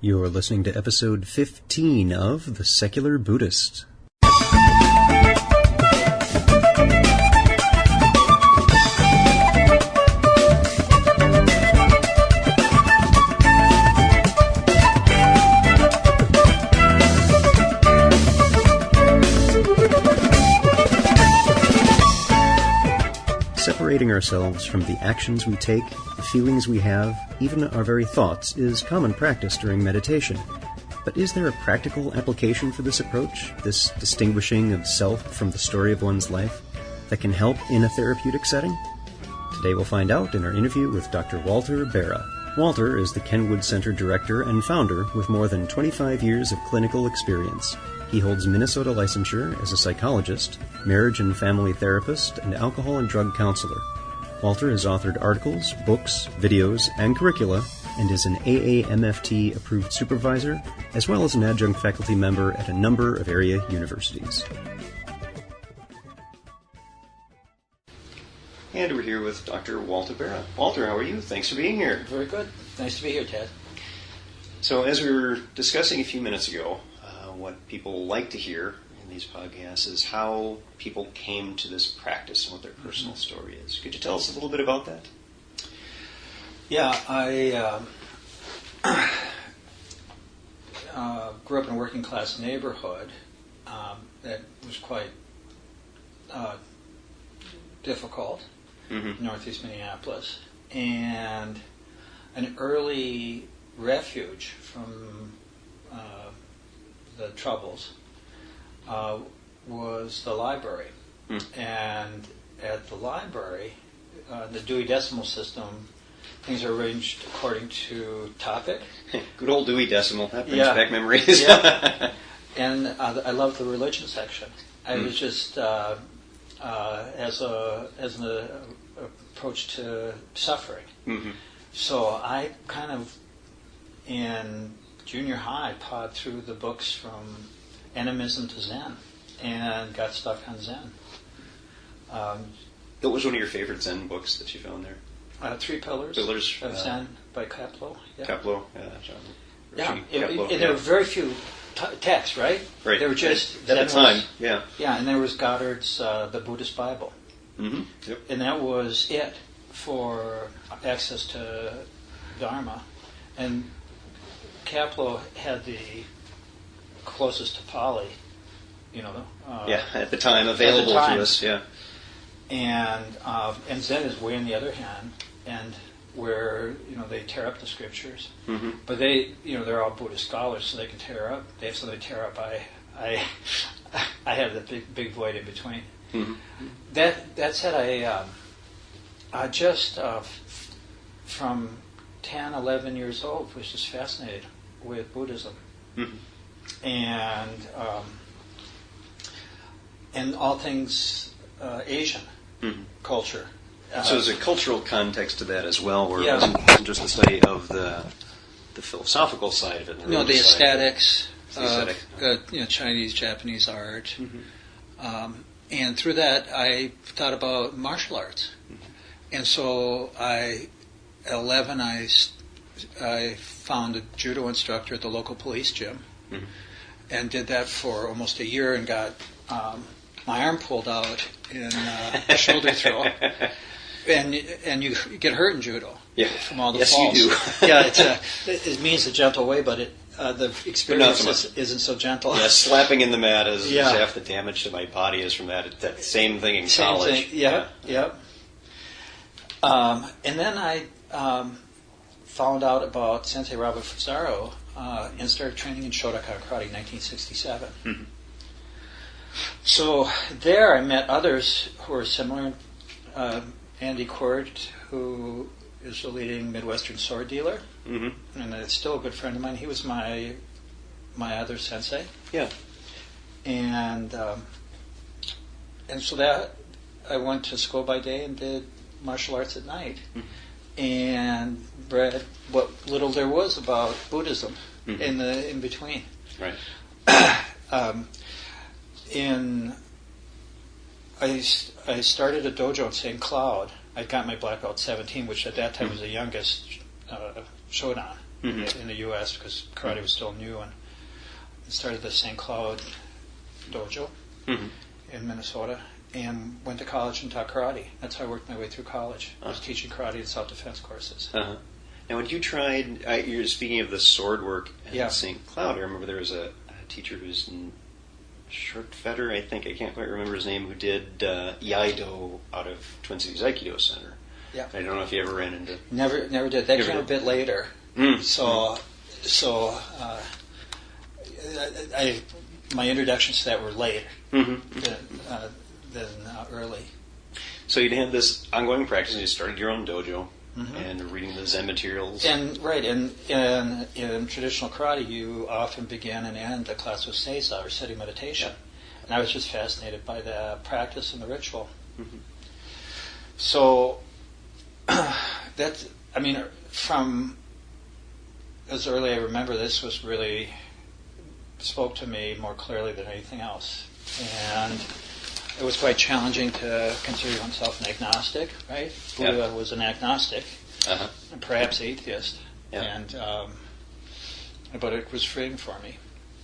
You're listening to episode 15 of The Secular Buddhist. Separating ourselves from the actions we take, the feelings we have, even our very thoughts, is common practice during meditation. But is there a practical application for this approach, this distinguishing of self from the story of one's life, that can help in a therapeutic setting? Today we'll find out in our interview with Dr. Walter Berra. Walter is the Kenwood Center director and founder with more than 25 years of clinical experience. He holds Minnesota licensure as a psychologist, marriage and family therapist, and alcohol and drug counselor. Walter has authored articles, books, videos, and curricula, and is an AAMFT-approved supervisor, as well as an adjunct faculty member at a number of area universities. And we're here with Dr. Walter Berra. Walter, how are you? Thanks for being here. Very good. Nice to be here, Ted. So as we were discussing a few minutes ago, what people like to hear in these podcasts is how people came to this practice and what their personal story is. Could you tell us a little bit about that? Yeah, I grew up in a working class neighborhood that was quite difficult, northeast Minneapolis, and an early refuge from the troubles was the library. And at the library, the Dewey Decimal System, things are arranged according to topic. Good old Dewey Decimal. That brings back memories. Yeah. And I love the religion section. I was just as an approach to suffering. So I kind of in junior high pawed through the books from animism to Zen and got stuck on Zen. What was one of your favorite Zen books that you found there? Three Pillars of Zen by Kapleau. Yeah. Kapleau, There were very few texts, right? Right. They were just at the time. Yeah, and there was Goddard's The Buddhist Bible. Yep. And that was it for access to Dharma. And Kapleau had the closest to Pali, at the time available to us, and Zen is way on the other hand, and where they tear up the scriptures, but they're all Buddhist scholars, so they can tear up. They have something to tear up. I have the big void in between. That said, I just from 10, 11 years old was just fascinated with Buddhism, and all things Asian culture. So there's a cultural context to that as well, where it wasn't just a study of the philosophical side of it. The aesthetics of Chinese, Japanese art, and through that I thought about martial arts, and so at 11 I found a judo instructor at the local police gym, and did that for almost a year, and got my arm pulled out in a shoulder throw. And you get hurt in judo from all the falls. Yes, you do. It means a gentle way, but the experience isn't so gentle. Yeah, slapping in the mat is half the damage to my body is from that same thing in college. Yep. And then I found out about Sensei Robert Fusaro and started training in Shotokan Karate in 1967. So there I met others who were similar. Andy Quirt, who is a leading Midwestern sword dealer, and is still a good friend of mine. He was my other sensei. Yeah. And so that I went to school by day and did martial arts at night, and read what little there was about Buddhism in between. Right. I started a dojo in St. Cloud. I got my black belt 17, which at that time was the youngest Shodan. in the U.S. because karate was still new, and started the St. Cloud dojo in Minnesota, and went to college and taught karate. That's how I worked my way through college. I was teaching karate and self-defense courses. Now, when you tried, you're speaking of the sword work at St. Cloud. I remember there was a teacher who's in Shortfetter, I think. I can't quite remember his name, who did Iaido out of Twin Cities Aikido Center. Yeah. I don't know if you ever ran into... Never did. That came a bit later. So my introductions to that were later than early. So you'd had this ongoing practice, and you started your own dojo, and reading the Zen materials. And in traditional karate, you often begin and end a class with seiza, or sitting meditation. Yeah. And I was just fascinated by the practice and the ritual. So from as early as I remember, this was really spoke to me more clearly than anything else. And it was quite challenging to consider oneself an agnostic, right? Buddha was an agnostic, and perhaps atheist. And but it was freeing for me,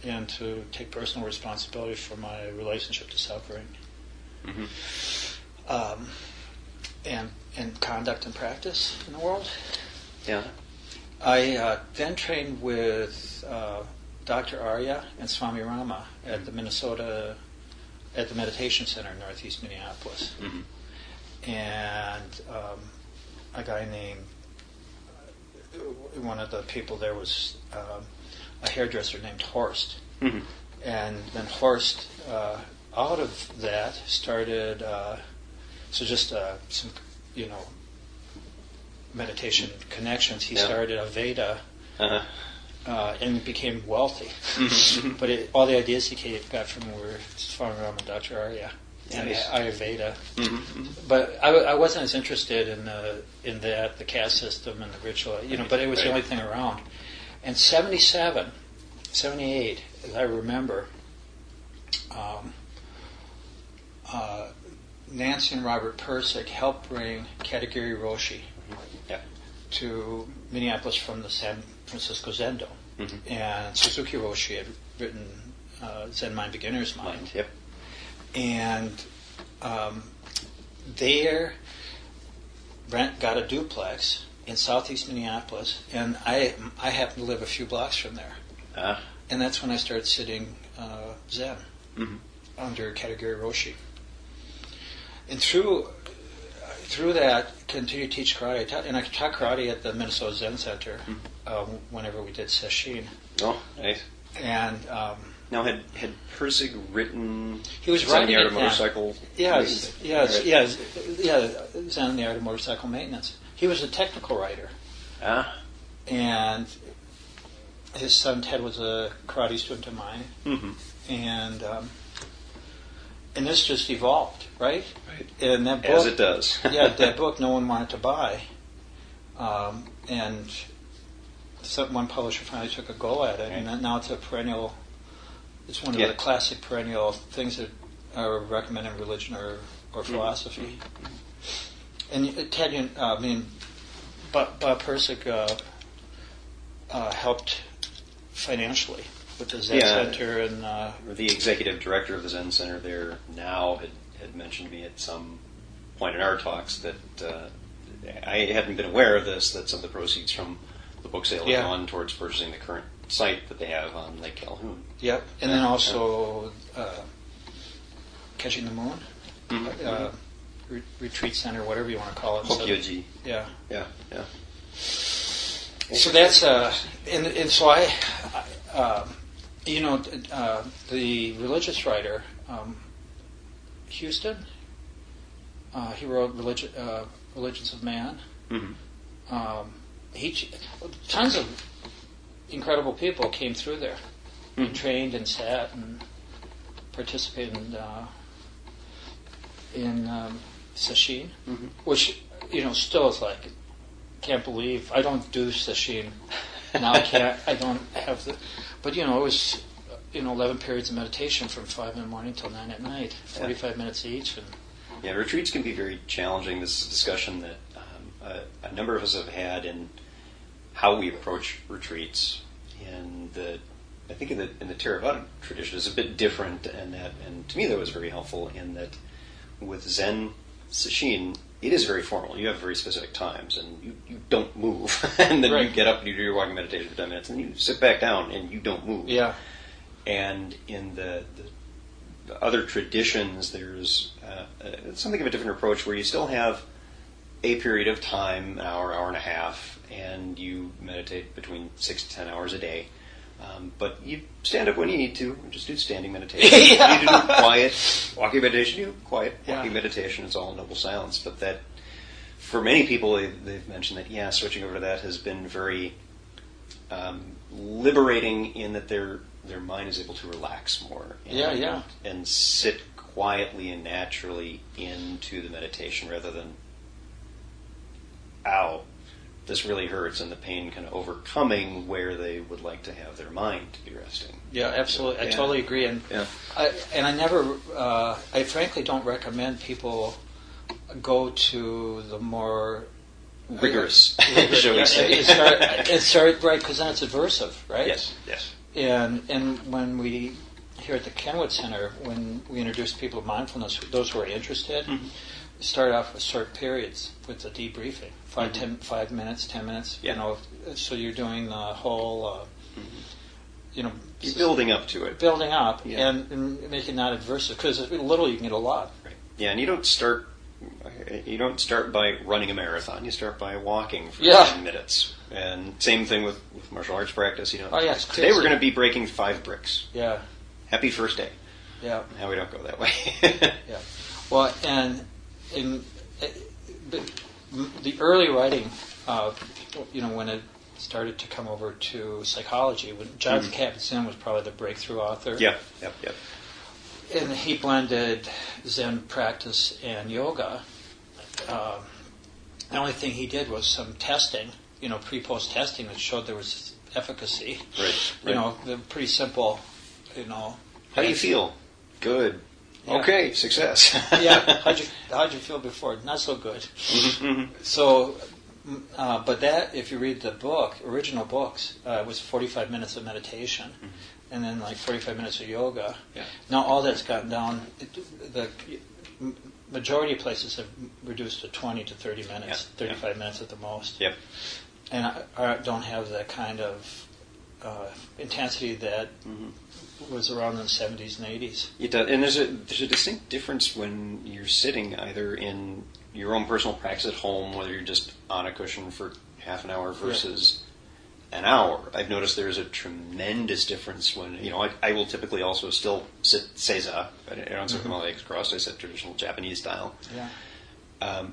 and to take personal responsibility for my relationship to suffering, and conduct and practice in the world. I then trained with Dr. Arya and Swami Rama at the Meditation Center in Northeast Minneapolis. And a guy named, one of the people there was a hairdresser named Horst. And then Horst, out of that, started, some, meditation connections. He started Aveda. And became wealthy. But all the ideas he got from were Swami Rama and Dr. Arya and Ayurveda. But I wasn't as interested in the caste system and the ritual, but it was the only thing around. And 77, 78, as I remember, Nancy and Robert Persick helped bring Katagiri Roshi to Minneapolis from the San Francisco Zendo. And Suzuki Roshi had written Zen Mind, Beginner's Mind. And there got a duplex in southeast Minneapolis, and I happened to live a few blocks from there. And that's when I started sitting Zen under Katagiri Roshi. And through that, continued to teach karate. I taught karate at the Minnesota Zen Center whenever we did sesshin. Oh, nice. And now, had Persig written? He was Zen writing the Art of it Motorcycle. Zen the Art of Motorcycle Maintenance. He was a technical writer. And his son Ted was a karate student of mine. And this just evolved, right? And that book, as it does. That book no one wanted to buy. And one publisher finally took a go at it, and now it's a perennial. It's one of the classic perennial things that are recommended in religion or philosophy. And Ted, Bob Persick helped financially with the Zen Center, and the executive director of the Zen Center there now had mentioned to me at some point in our talks that I hadn't been aware of this, that some of the proceeds from the book sale have gone towards purchasing the current site that they have on Lake Calhoun. Yep, and then also Catching the Moon, retreat center, whatever you want to call it. Hokyoji. Yeah. So that's and so I the religious writer Houston. He wrote Religions of Man. Tons of incredible people came through there, and trained and sat and participated in sesshin, which still is like, can't believe I don't do sesshin now. I don't have the, but it was 11 periods of meditation from 5 in the morning till 9 at night, 45 minutes each. And retreats can be very challenging. This is a discussion that a number of us have had, and how we approach retreats. I think in the Theravada tradition is a bit different, and to me that was very helpful in that with Zen Sesshin, it is very formal. You have very specific times, and you don't move, and then you get up and you do your walking meditation for 10 minutes, and you sit back down and you don't move. Yeah. And in the other traditions, there's something of a different approach where you still have a period of time, an hour, hour and a half, and you meditate between 6 to 10 hours a day. But you stand up when you need to. Just do standing meditation. You need to do quiet walking meditation. You do quiet walking meditation. It's all noble silence. But that, for many people, they've mentioned that switching over to that has been very liberating in that their mind is able to relax more. And sit quietly and naturally into the meditation rather than, ow, this really hurts, and the pain kind of overcoming where they would like to have their mind to be resting. Yeah, absolutely. I totally agree. And I frankly don't recommend people go to the more rigorous, shall we say. Start right, because then it's aversive, right? Yes. And when we, here at the Kenwood Center, when we introduce people to mindfulness, those who are interested, start off with short periods with the debriefing. 5 minutes, 10 minutes, so you're doing the whole, you're building up to it. Building up and make it not adversive, because a little you can get a lot. Right. Yeah, and you don't start by running a marathon. You start by walking for 10 minutes. And same thing with martial arts practice. Today we're going to be breaking 5 bricks. Yeah. Happy first day. Yeah. Now we don't go that way. Yeah. Well, and the early writing, when it started to come over to psychology, when Jonathan Kabat-Zinn was probably the breakthrough author. Yep. And he blended Zen practice and yoga. The only thing he did was some testing, pre-post testing that showed there was efficacy. Right. Pretty simple, How do you feel? Good. Yeah. Okay, success. Yeah. How'd you feel before? Not so good. So, but that, if you read the original books, was 45 minutes of meditation, and then like 45 minutes of yoga. Yeah. Now all that's gotten down. The majority of places have reduced to 20 to 30 minutes, 35 minutes at the most. Yep. And I don't have that kind of intensity that was around in the 70s and 80s. It does, and there's a distinct difference when you're sitting either in your own personal practice at home, whether you're just on a cushion for half an hour versus an hour. I've noticed there's a tremendous difference when, I will typically also still sit seiza. I don't sit with my legs crossed. I sit traditional Japanese style. Yeah.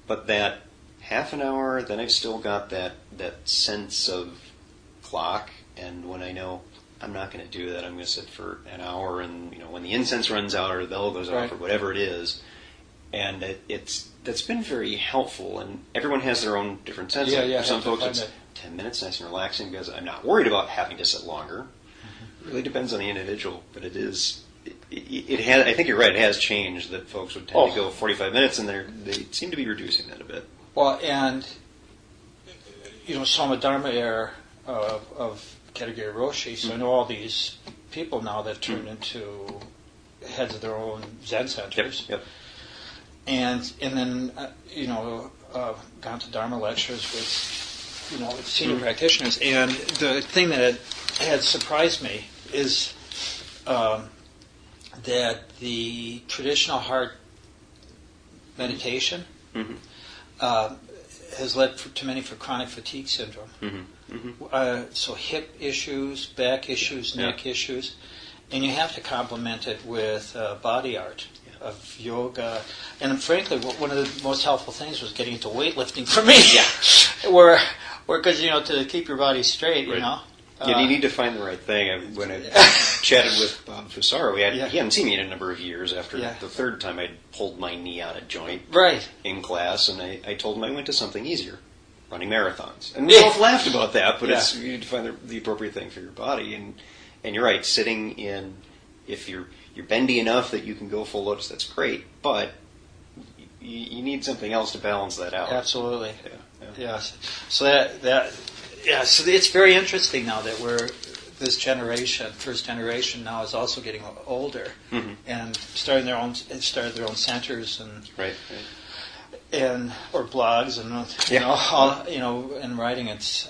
But that half an hour, then I've still got that sense of clock, and when I know I'm not going to do that, I'm going to sit for an hour, and when the incense runs out or the bell goes off or whatever it is, and that's been very helpful. And everyone has their own different sense. For some folks, it's 10 minutes, nice and relaxing, because I'm not worried about having to sit longer. It really depends on the individual, but it is. It has. I think you're right. It has changed that folks would tend to go 45 minutes, and they seem to be reducing that a bit. Well, and Soma Dharma era of Katagiri Roshi, so I know all these people now that turned into heads of their own Zen centers. Yep. And then gone to Dharma lectures with senior practitioners. And the thing that had surprised me is that the traditional heart meditation has led to many for chronic fatigue syndrome. So hip issues, back issues, neck issues, and you have to complement it with body art of yoga. And frankly, one of the most helpful things was getting into weightlifting for me. where because to keep your body straight, you need to find the right thing. When I chatted with Bob Fusaro, he hadn't seen me in a number of years after the third time I'd pulled my knee out of joint in class, and I told him I went to something easier, running marathons. And we both laughed about that, but you need to find the appropriate thing for your body. And you're right, sitting in, if you're bendy enough that you can go full lotus, that's great, but you need something else to balance that out. Absolutely. Yes. So that So it's very interesting now that this generation, first generation, now is also getting older and started their own centers and and or blogs and and writing. It's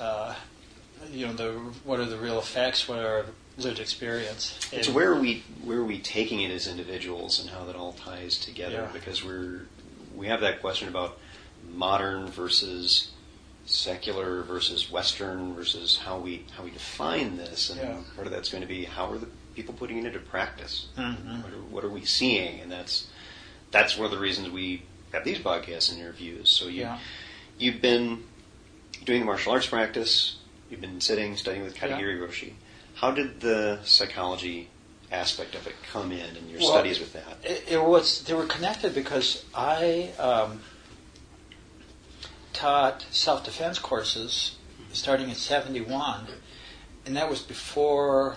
what are the real effects? What are lived experience? So where are we taking it as individuals, and how that all ties together? Yeah. Because we have that question about modern versus secular versus Western versus how we define this, and part of that's going to be how are the people putting it into practice? Mm-hmm. What are we seeing? And that's one of the reasons we have these podcasts and interviews. So you've been doing the martial arts practice. You've been studying with Katagiri Roshi. How did the psychology aspect of it come in your studies with that? They were connected because I taught self-defense courses starting in 1971, and that was before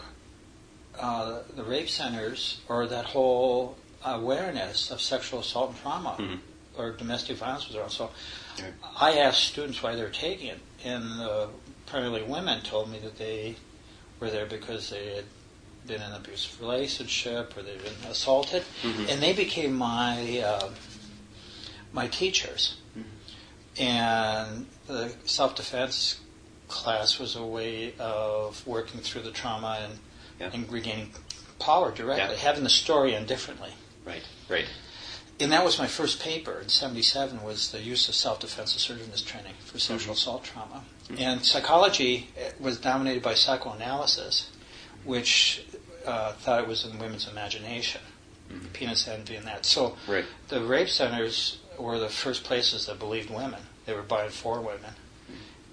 the rape centers or that whole awareness of sexual assault and trauma or domestic violence was around. So I asked students why they were taking it, and primarily women told me that they were there because they had been in an abusive relationship or they'd been assaulted, and they became my teachers. And the self-defense class was a way of working through the trauma and regaining power directly, having the story end differently. Right. And that was my first paper in 1977, was the use of self-defense assertiveness training for sexual assault trauma. And psychology was dominated by psychoanalysis, which thought it was in women's imagination, penis envy and that. So the rape centers were the first places that believed women. They were by and for women.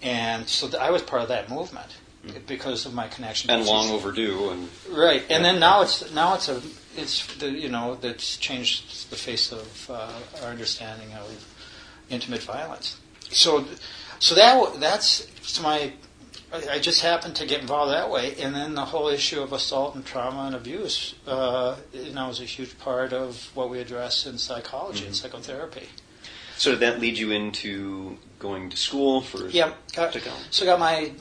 And so I was part of that movement because of my connection. And long overdue. Right. And then now it's that's changed the face of our understanding of intimate violence. So that's my. I just happened to get involved that way, and then the whole issue of assault and trauma and abuse, is a huge part of what we address in psychology and psychotherapy. So did that lead you into going to school for? Yeah, so I got my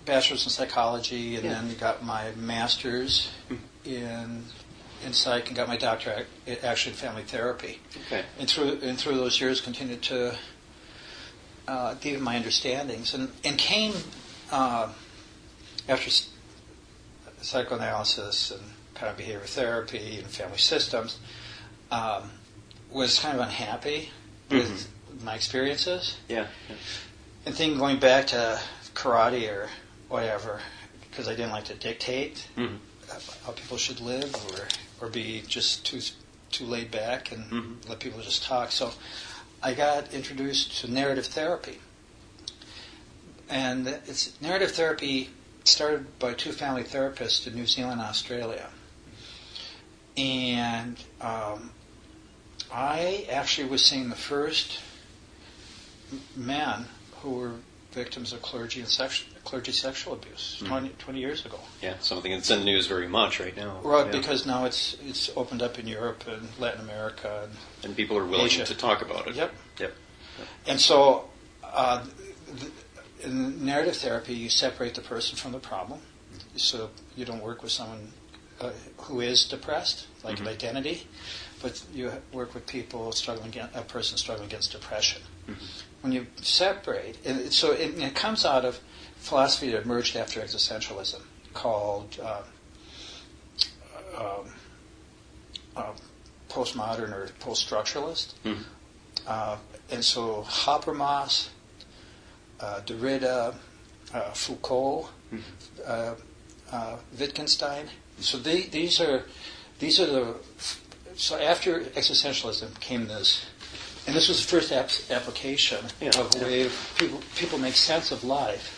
bachelor's in psychology, and then got my master's in psych, and got my doctorate actually in family therapy. Okay. And through those years, continued to deepen my understandings, and came after psychoanalysis and kind of behavior therapy and family systems. Was kind of unhappy with my experiences. Yeah. And then going back to karate or whatever, because I didn't like to dictate how people should live or be just too laid back and let people just talk. So I got introduced to narrative therapy. And narrative therapy started by two family therapists in New Zealand and Australia. And I actually was seeing the first men who were victims of clergy sexual abuse 20 years ago. Yeah, something that's in the news very much right now. Right, because now it's opened up in Europe and Latin America. And people are willing to talk about it. Yep. And so in narrative therapy, you separate the person from the problem. So you don't work with someone who is depressed, like an identity, but you work with people a person struggling against depression. When you separate, it comes out of philosophy that emerged after existentialism, called postmodern or post-structuralist. And so Habermas, Derrida, Foucault, Wittgenstein. So these are the. So after existentialism came this, and this was the first application of a way people make sense of life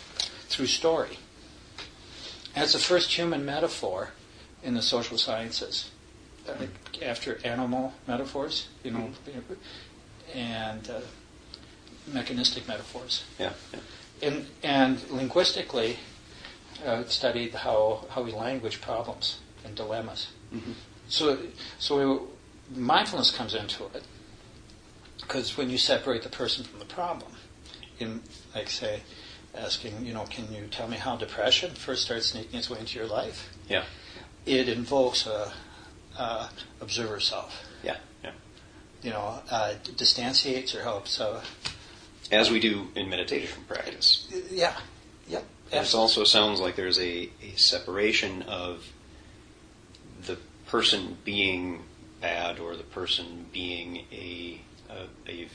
through story. And it's the first human metaphor in the social sciences, after animal metaphors, and mechanistic metaphors. And linguistically, studied how we language problems and dilemmas. So mindfulness comes into it, because when you separate the person from the problem, in, like, say, asking, can you tell me how depression first started sneaking its way into your life? Yeah. It invokes a observer self. Yeah. Distantiates or helps. As we do in meditation practice. Yeah. Yep. It also sounds like there's a separation of the person being bad or the person being a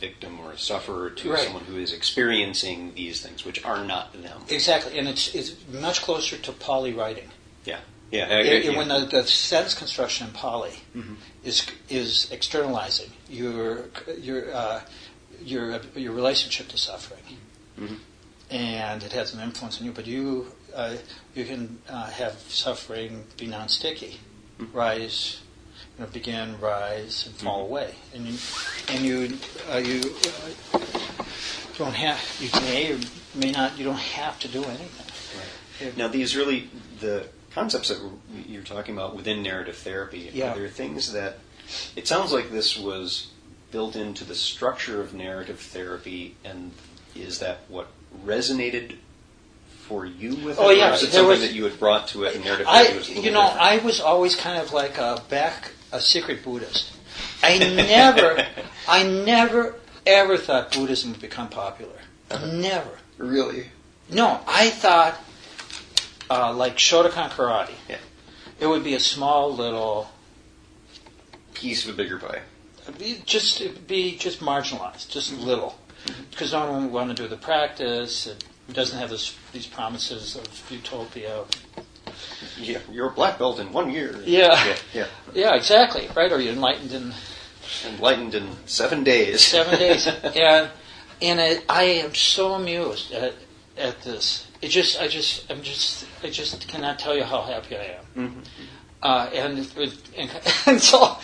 victim or a sufferer to right. someone who is experiencing these things, which are not them. Exactly, and it's much closer to Pali writing. Yeah. When the sentence construction in Pali mm-hmm. is externalizing your relationship to suffering, mm-hmm. and it has an influence on you. But you can have suffering be non-sticky, mm-hmm. rise, begin, rise, and fall mm-hmm. away, and you don't have, you may or may not, you don't have to do anything. Right. Now, these really the concepts that you're talking about within narrative therapy, yeah. are there things that, it sounds like this was built into the structure of narrative therapy, and is that what resonated for you with it? Oh, yeah. Or is it something that you had brought to it and narrative therapy was a little different? I was always kind of like a secret Buddhist. I never ever thought Buddhism would become popular. Never. Really? No, I thought like Shotokan karate. Yeah. It would be a small little piece of a bigger pie. It'd be just marginalized, just little, because no one would want to do the practice. It doesn't have these promises of utopia. Yeah, you're a black belt in 1 year. Yeah, exactly. Right, or you're enlightened in 7 days. 7 days, and I am so amused at this. I just cannot tell you how happy I am. Mm-hmm. So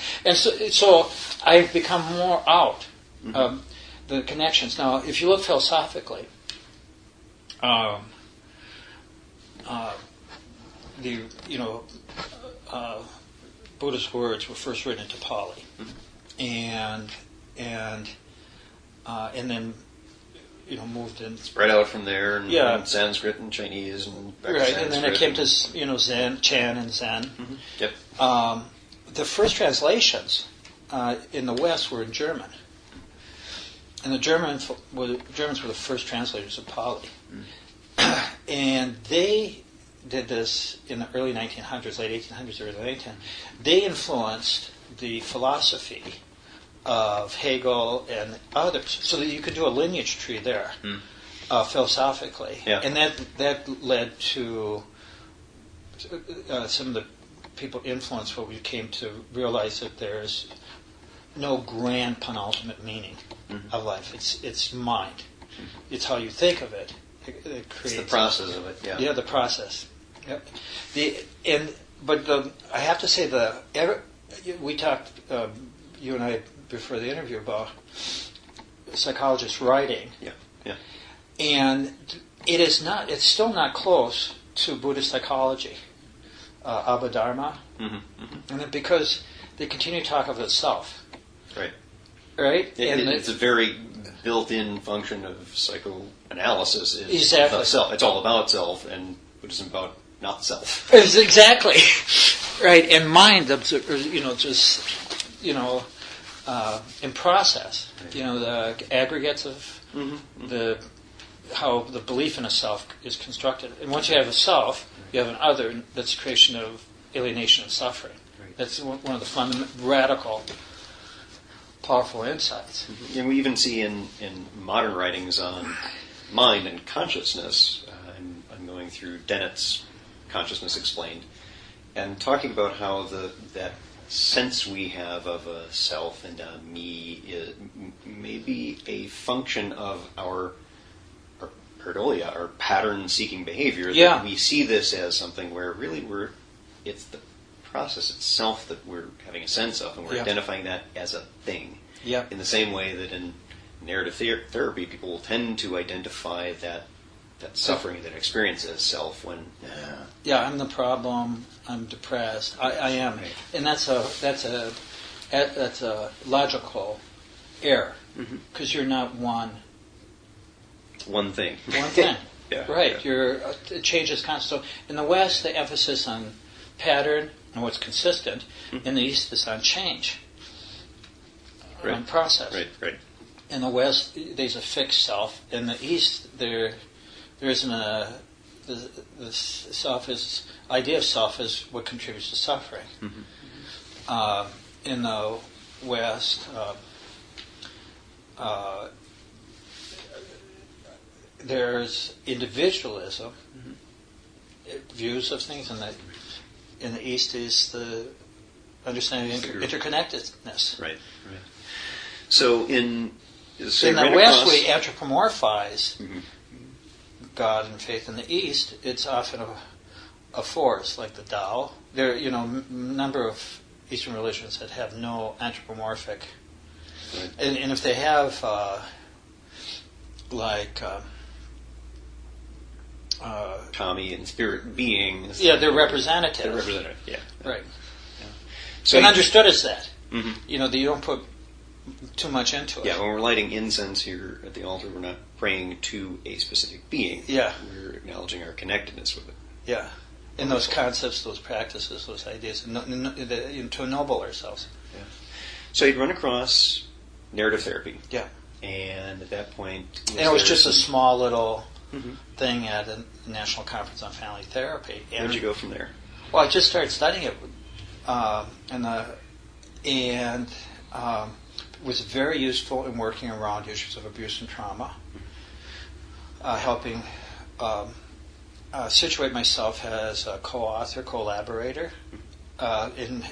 I've become more out the connections. Now, if you look philosophically, Buddha's words were first written into Pali, and then moved in, spread out from there, and yeah. Sanskrit and Chinese, and back right, to and then it came to Zen, Chan, and Zen. Mm-hmm. Yep. The first translations in the West were in German, and the Germans were the first translators of Pali, and they did this in the early 1900s, late 1800s, early 1900s. They influenced the philosophy of Hegel and others, so that you could do a lineage tree there, philosophically, and that led to some of the people influenced what we came to realize, that there's no grand penultimate meaning of life. It's mind. It's how you think of it. It creates it's the process of it. Yeah. Yeah, the process. Yep. I have to say we talked, you and I, before the interview, about psychologists writing. Yeah. And it's still not close to Buddhist psychology, Abhidharma, and because they continue to talk of the self. Right. It's a very built-in function of psychoanalysis. Exactly. The self. It's all about self, and Buddhism about not self. Exactly. Right. And mind, in process, the aggregates of how the belief in a self is constructed. And once you have a self, you have an other that's creation of alienation and suffering. Right. That's one of the fundamental, radical, powerful insights. Mm-hmm. And we even see in modern writings on mind and consciousness, I'm going through Dennett's Consciousness Explained, and talking about how that sense we have of a self and a me is maybe a function of our pareidolia, our pattern-seeking behavior. Yeah. That we see this as something where really it's the process itself that we're having a sense of, and we're identifying that as a thing. Yeah. In the same way that in narrative therapy, people will tend to identify that suffering, that experience as self when... I'm the problem, I'm depressed, I am. Right. And that's a logical error, because you're not one one thing. One thing. Yeah, right. Yeah. It changes constantly. So in the West, the emphasis on pattern and what's consistent. Mm-hmm. In the East, it's on change, Right. on process. Right. In the West, there's a fixed self. In the East, there isn't the self is idea of self is what contributes to suffering. Mm-hmm. In the West, there's individualism, views of things, and in the East is the understanding of interconnectedness. Right. So in the West, we anthropomorphize God and faith. In the East, it's often a force, like the Tao. There, a number of Eastern religions that have no anthropomorphic, right. and if they have, Kami and spirit beings. Yeah, they're representative. They're representative. Yeah. Right. Yeah. So and understood as that. Mm-hmm. You don't put too much into it. Yeah, when we're lighting incense here at the altar, we're not praying to a specific being. Yeah. We're acknowledging our connectedness with it. Yeah. In those concepts, those practices, those ideas, to ennoble ourselves. Yeah. So you'd run across narrative therapy. Yeah. And at that point... And it was just a small little thing at a national conference on family therapy. Where did you go from there? Well, I just started studying it, and was very useful in working around issues of abuse and trauma, helping situate myself as a co-author, collaborator in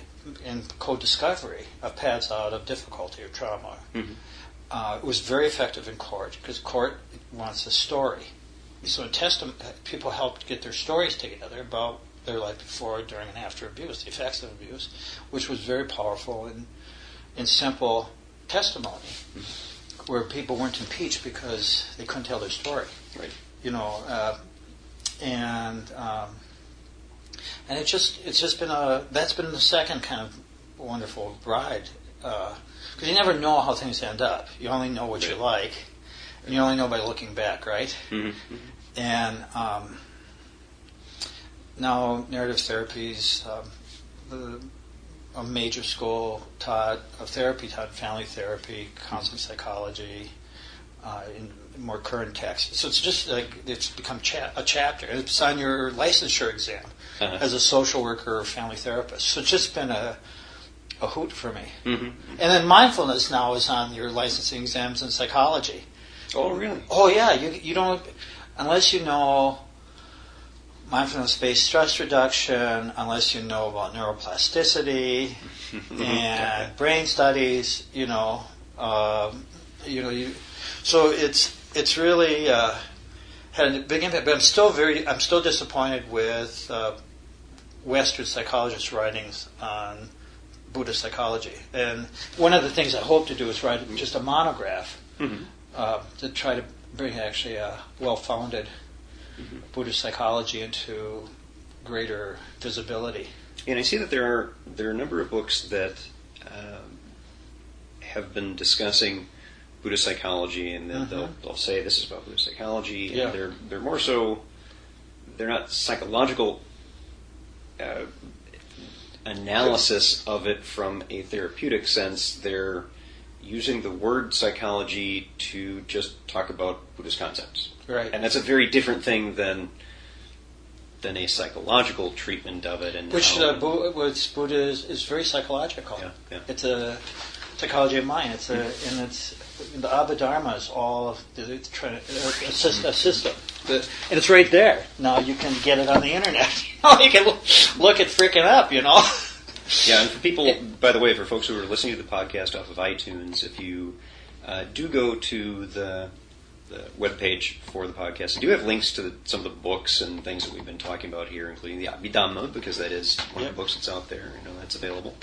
co-discovery of paths out of difficulty or trauma. Mm-hmm. It was very effective in court because court wants a story. So in people helped get their stories together about their life before, during, and after abuse, the effects of abuse, which was very powerful in simple testimony, where people weren't impeached because they couldn't tell their story. Right. And it's just been that's been the second kind of wonderful ride, because you never know how things end up. You only know what you like, and you only know by looking back, right? Mm-hmm. And now narrative therapies, a major school taught family therapy, counseling psychology, in more current texts. So it's just like it's become a chapter. It's on your licensure exam as a social worker or family therapist. So it's just been a hoot for me. Mm-hmm. And then mindfulness now is on your licensing exams in psychology. Oh, really? Oh, yeah. You don't, unless you know mindfulness-based stress reduction, unless you know about neuroplasticity and brain studies, so it's really had a big impact. But I'm still disappointed with Western psychologists' writings on Buddhist psychology. And one of the things I hope to do is write just a monograph to try to bring actually a well-founded Buddhist psychology into greater visibility. And I see that there are a number of books that have been discussing Buddhist psychology, and then they'll say this is about Buddhist psychology. Yeah. And they're more so, they're not psychological analysis of it from a therapeutic sense. They're using the word psychology to just talk about Buddhist concepts. Right. And that's a very different thing than a psychological treatment of it. And Buddha is very psychological. Yeah. It's a psychology of mind. And it's the Abhidharma is all a system. And it's right there. Now you can get it on the internet. You can look it freaking up, Yeah, and for people, by the way, for folks who are listening to the podcast off of iTunes, if you do go to the webpage for the podcast, I do have links to some of the books and things that we've been talking about here, including the Abhidhamma, because that is one of the books that's out there, that's available.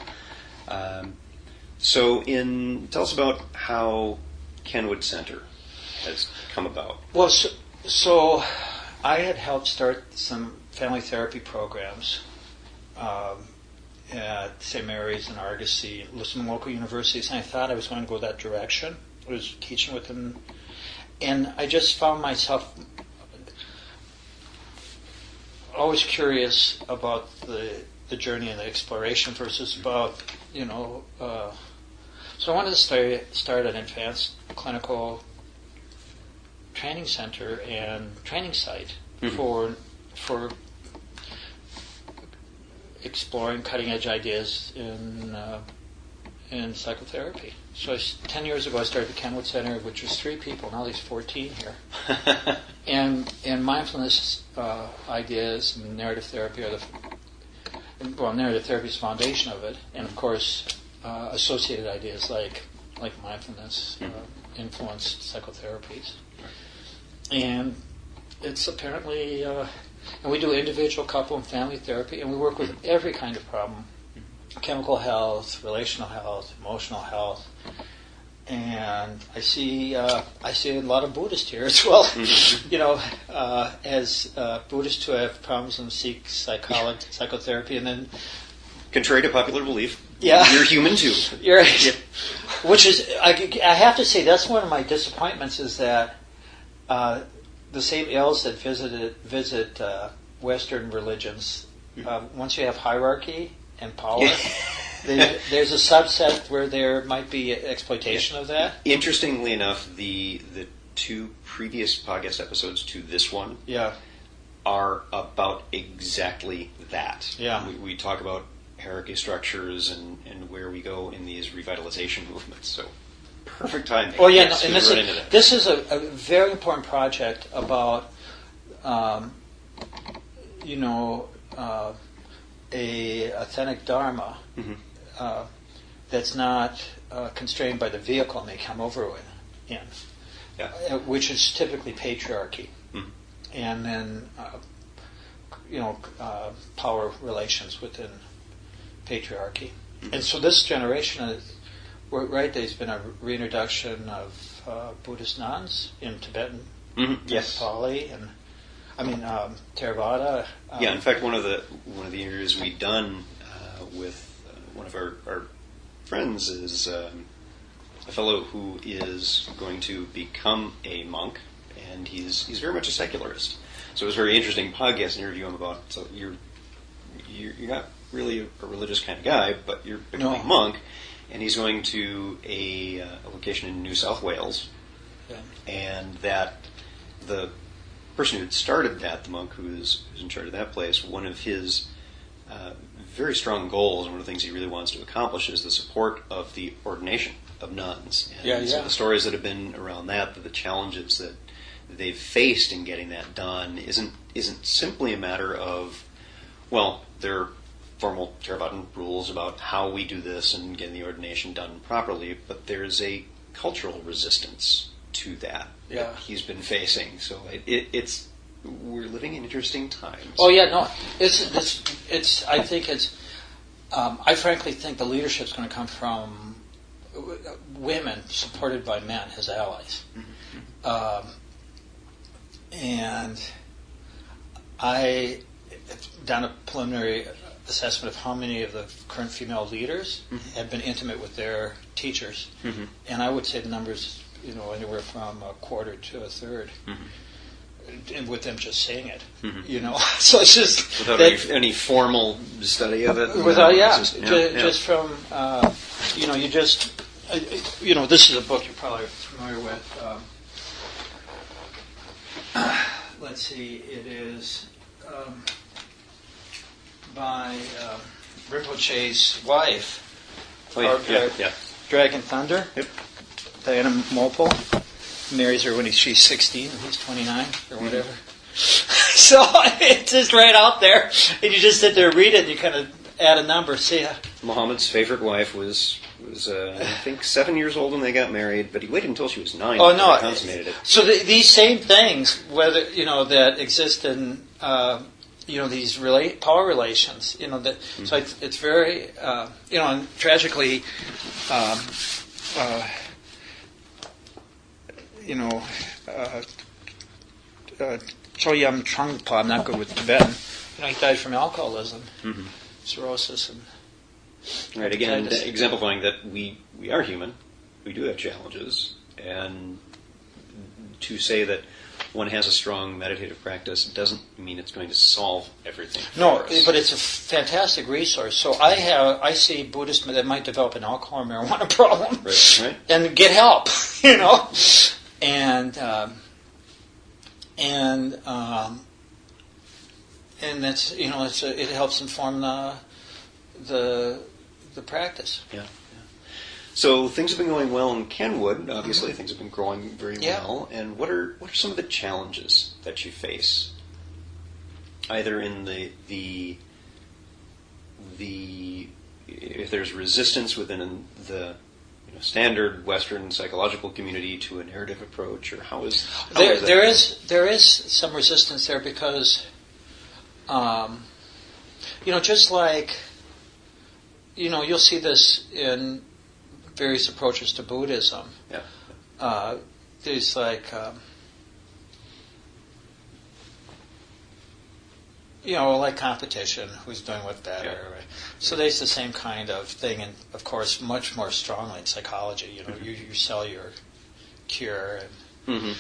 So tell us about how Kenwood Center has come about. Well, so I had helped start some family therapy programs at St. Mary's and Argosy, some local universities, and I thought I was going to go that direction. I was teaching with them, And I just found myself always curious about the journey and the exploration versus about, so I wanted to start an advanced clinical training center and training site for exploring cutting edge ideas in psychotherapy. So 10 years ago I started the Kenwood Center, which was 3 people. Now there's 14 here. and mindfulness ideas and narrative therapy are narrative therapy is the foundation of it, and of course associated ideas like mindfulness influence psychotherapies. And it's apparently, and we do individual, couple, and family therapy, and we work with every kind of problem: chemical health, relational health, emotional health. And I see a lot of Buddhists here as well. As Buddhists who have problems and seek psychotherapy, and then, contrary to popular belief, yeah, you're human too. You're, which is, I have to say, that's one of my disappointments, is that the same ills that visit Western religions, once you have hierarchy and power. There's a subset where there might be exploitation of that. Interestingly enough, the 2 previous podcast episodes to this one are about exactly that. Yeah. We talk about hierarchy structures and where we go in these revitalization movements. So perfect timing. Oh yeah, yes, and this is a very important project about a authentic dharma that's not constrained by the vehicle they come over in, which is typically patriarchy, and then power relations within patriarchy. And so this generation, there's been a reintroduction of Buddhist nuns in Tibetan, Nepali, and Theravada. In fact, one of the interviews we've done with one of our friends is a fellow who is going to become a monk, and he's very much a secularist. So it was a very interesting podcast to interview him about. So you're not really a religious kind of guy, but you're becoming a monk, and he's going to a location in New South Wales, and that the person who had started that, the monk who is in charge of that place, one of his very strong goals, and one of the things he really wants to accomplish, is the support of the ordination of nuns. And so the stories that have been around that, the challenges that they've faced in getting that done, isn't simply a matter of, there are formal Theravadan rules about how we do this and getting the ordination done properly, but there's a cultural resistance to that he's been facing. So it's we're living in interesting times. Oh yeah, no, it's. I think it's. I frankly think the leadership is going to come from women supported by men as allies, and I've done a preliminary assessment of how many of the current female leaders have been intimate with their teachers, and I would say the numbers, anywhere from a quarter to a third. And with them just saying it, so it's just without any formal study of it. Without, just from, you just, this is a book you're probably familiar with. Let's see, it is by Rinpoche's wife, Dragon Thunder. Yep. Diana Mopal. Marries her when she's 16 and he's 29 or whatever. So it's just right out there, and you just sit there and read it, and you kind of add a number. See, Muhammad's favorite wife was I think 7 years old when they got married, but he waited until she was 9. Oh no! They consummated it. So these same things, whether that exist in these power relations, so it's very and tragically. Choyam Trungpa, I'm not good with Tibetan. He died from alcoholism, cirrhosis, and right. Again, exemplifying that we are human. We do have challenges, and to say that one has a strong meditative practice doesn't mean it's going to solve everything. No, but it's a fantastic resource. So I see Buddhists that might develop an alcohol or marijuana problem, right. and get help, and that's it helps inform the practice. Yeah. So things have been going well in Kenwood. Obviously, things have been growing very well. And what are some of the challenges that you face, either in the if there's resistance within the standard Western psychological community to a narrative approach, or how is there is some resistance there because just like you'll see this in various approaches to Buddhism. Yeah. There's like competition, who's doing what better. Yeah. Right? So there's the same kind of thing, and of course much more strongly in psychology. You sell your cure, and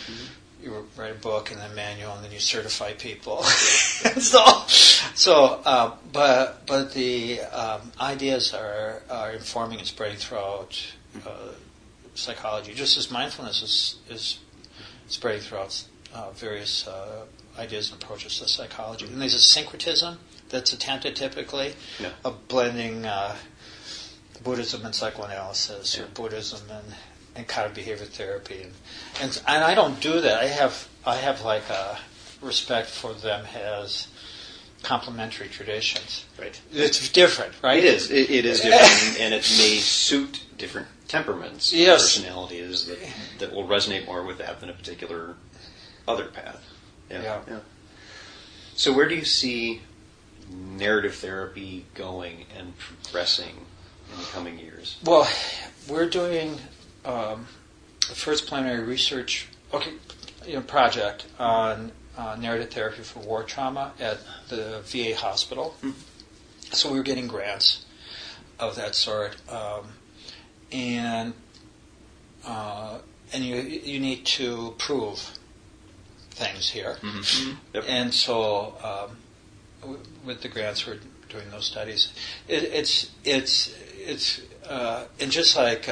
you write a book and a manual, and then you certify people. But the ideas are informing and spreading throughout psychology, just as mindfulness is spreading throughout various ideas and approaches to psychology. And there's a syncretism that's attempted typically of blending Buddhism and psychoanalysis, or Buddhism and cognitive behavior therapy, and I don't do that. I have like a respect for them as complementary traditions. Right. It's different, right? It is. It is different, and it may suit different temperaments, personalities that will resonate more with that than a particular other path. Yeah. So where do you see narrative therapy going and progressing in the coming years? Well, we're doing the first preliminary research project on narrative therapy for war trauma at the VA hospital. Mm-hmm. So we were getting grants of that sort, and you need to prove things here. Mm-hmm. Yep. And so with the grants, we're doing those studies. It's and just like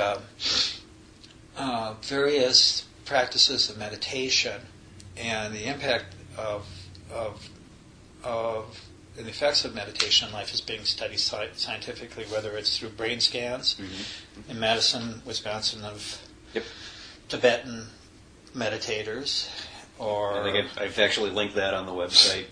various practices of meditation and the impact of and the effects of meditation in life is being studied scientifically, whether it's through brain scans in Madison, Wisconsin, of Tibetan meditators, or I think I've actually linked that on the website.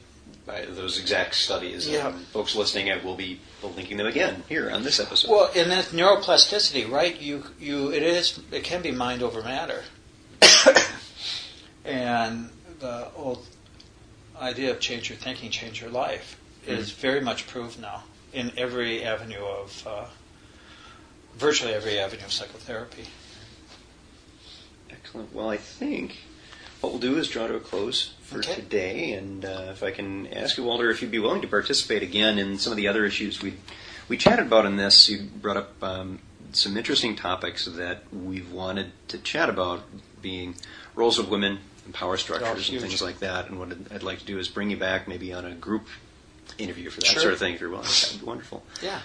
Those exact studies. Folks listening, I will be linking them again here on this episode. Well, and that's neuroplasticity, right? It can be mind over matter, and the old idea of change your thinking, change your life is very much proved now in every avenue of virtually every avenue of psychotherapy. Excellent. Well, I think what we'll do is draw to a close for today, and if I can ask you, Walter, if you'd be willing to participate again in some of the other issues we chatted about in this. You brought up some interesting topics that we've wanted to chat about, being roles of women and power structures and things like that. And what I'd like to do is bring you back maybe on a group interview for that sort of thing, if you're willing. That would be wonderful. Yeah.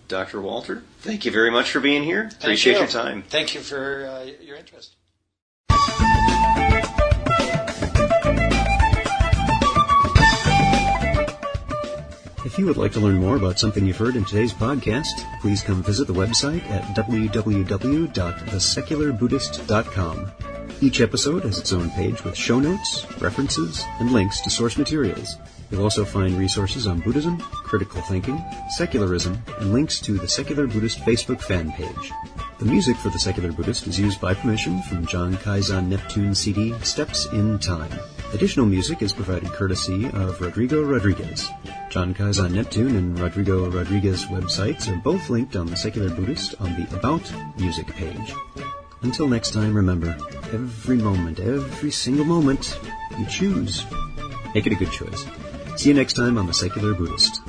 Dr. Walter, thank you very much for being here. Appreciate your time. Thank you for your interest. If you would like to learn more about something you've heard in today's podcast, please come visit the website at www.thesecularbuddhist.com. Each episode has its own page with show notes, references, and links to source materials. You'll also find resources on Buddhism, critical thinking, secularism, and links to the Secular Buddhist Facebook fan page. The music for The Secular Buddhist is used by permission from John Kaizen Neptune CD, Steps in Time. Additional music is provided courtesy of Rodrigo Rodriguez. John Kaizen Neptune and Rodrigo Rodriguez websites are both linked on The Secular Buddhist on the About Music page. Until next time, remember, every moment, every single moment, you choose. Make it a good choice. See you next time on The Secular Buddhist.